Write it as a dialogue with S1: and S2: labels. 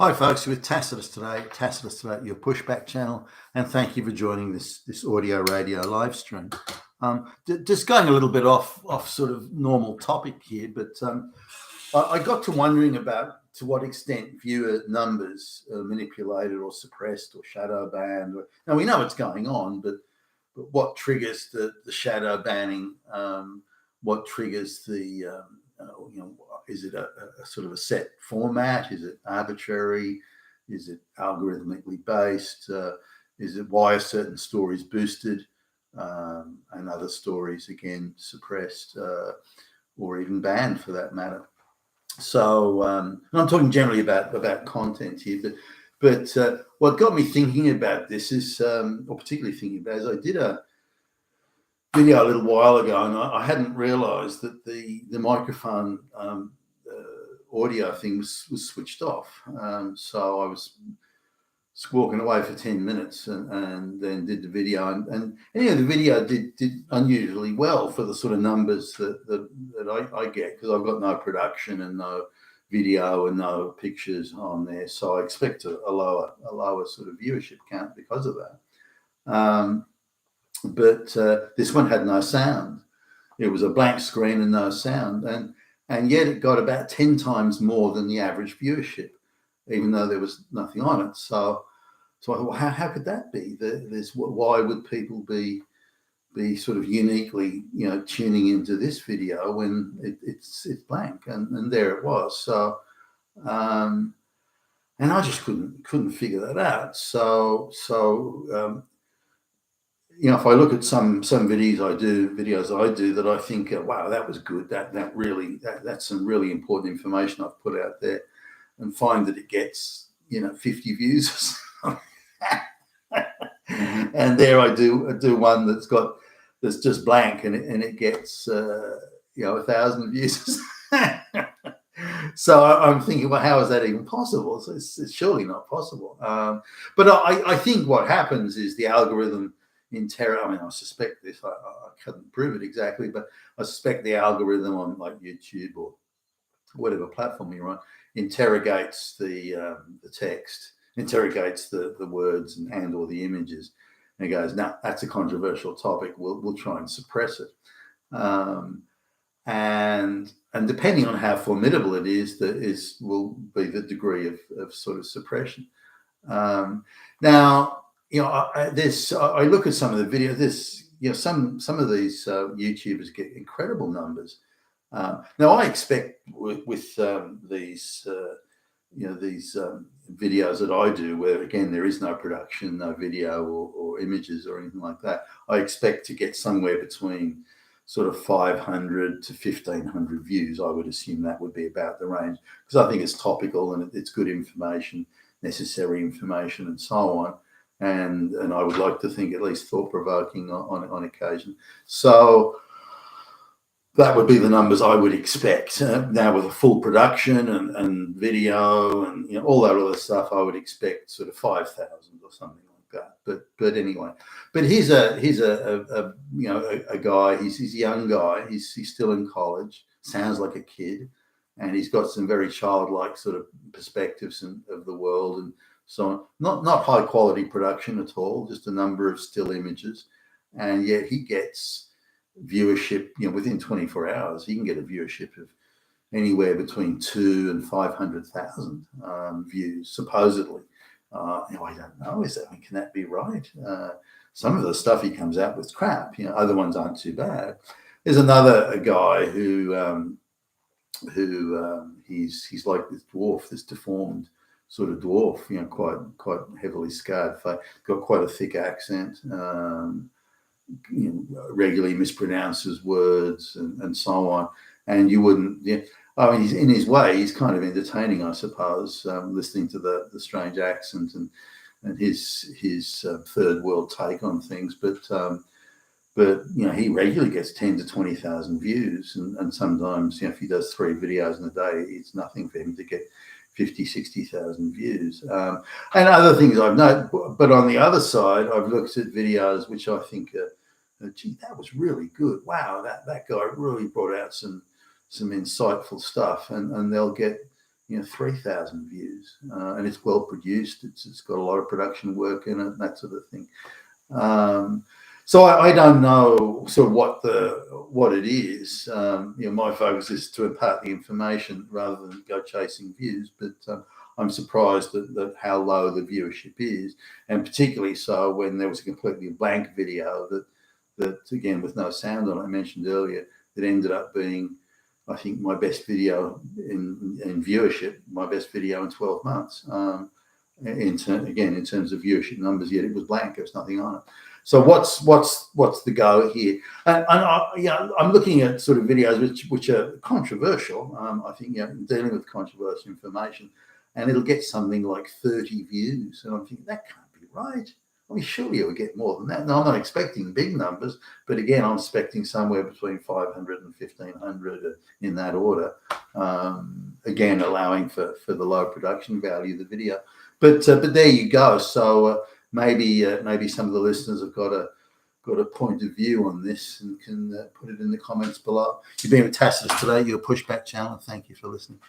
S1: Hi folks, with Tacitus today, your pushback channel, and thank you for joining this audio radio live stream. Just going a little bit off sort of normal topic here, but I got to wondering about to what extent viewer numbers are manipulated or suppressed or shadow banned. Now we know what's going on, but what triggers the shadow banning? What triggers the is it a sort of a set format? Is it arbitrary? Is it algorithmically based? Is it why are certain stories boosted and other stories again suppressed or even banned for that matter? So and I'm talking generally about content here, but what got me thinking about this is, or particularly thinking about, is I did a video a little while ago, and I hadn't realised that the microphone audio thing was switched off. So I was squawking away for 10 minutes and then did the video, and anyway, the video did unusually well for the sort of numbers that I get, because I've got no production and no video and no pictures on there, so I expect a lower sort of viewership count because of that. But this one had no sound. It was a blank screen and no sound, and yet it got about 10 times more than the average viewership, even though there was nothing on it. So I thought, well, how could that be? Why would people be sort of uniquely, tuning into this video when it's blank? And there it was. So and I just couldn't figure that out. So if I look at some videos I do that I think, wow, that was good. That's some really important information I've put out there, and find that it gets 50 views. And there I do one that's just blank, and it gets 1,000 views. So I'm thinking, well, how is that even possible? So it's surely not possible. But I think what happens is the algorithm I suspect this. I couldn't prove it exactly, but I suspect the algorithm on like YouTube or whatever platform you're on interrogates the text, interrogates the words and or the images, and it goes, "No, that's a controversial topic. We'll try and suppress it." And depending on how formidable it is, will be the degree of sort of suppression. Now, I look at some of the videos. Some of these YouTubers get incredible numbers. Now, I expect with these videos that I do, where again there is no production, no video or images or anything like that, I expect to get somewhere between sort of 500 to 1,500 views. I would assume that would be about the range, because I think it's topical and it's good information, necessary information, and so on. And I would like to think at least thought-provoking on occasion. So that would be the numbers I would expect. Now with a full production and video and all that other stuff, I would expect sort of 5,000 or something like that. But anyway, but he's a guy. He's a young guy. He's still in college. Sounds like a kid, and he's got some very childlike sort of perspectives of the world and so on. Not high quality production at all, just a number of still images, and yet he gets viewership. Within 24 hours, he can get a viewership of anywhere between 200,000 and 500,000 views, supposedly. I don't know. Can that be right? Some of the stuff he comes out with crap. Other ones aren't too bad. There's a guy who he's like this dwarf, this deformed sort of dwarf, quite heavily scarred face, got quite a thick accent, regularly mispronounces words and so on. And you wouldn't, he's in his way, he's kind of entertaining, I suppose, listening to the strange accent and his third world take on things. But he regularly gets 10 to 20,000 views, and sometimes if he does 3 videos in a day, it's nothing for him to get 50, 60,000 views. And other things I've noted, but on the other side, I've looked at videos which I think gee, that was really good. Wow, that guy really brought out some insightful stuff, and they'll get 3,000 views, and it's well produced. It's got a lot of production work in it, that sort of thing. So I don't know sort of what it is. My focus is to impart the information rather than go chasing views. But I'm surprised at how low the viewership is, and particularly so when there was a completely blank video that again with no sound on it, I mentioned earlier, that ended up being, I think, my best video in viewership, my best video in 12 months. In terms of viewership numbers, yet it was blank. There was nothing on it. So what's the go here? And I'm looking at sort of videos which are controversial. I think dealing with controversial information, and it'll get something like 30 views, and I'm thinking that can't be right. I mean, surely it would get more than that. Now, I'm not expecting big numbers, but again, I'm expecting somewhere between 500 and 1,500 in that order. Again, allowing for the low production value of the video. But there you go. So maybe some of the listeners have got a point of view on this and can put it in the comments below. You've been with Tacitus today, your Pushback channel. Thank you for listening.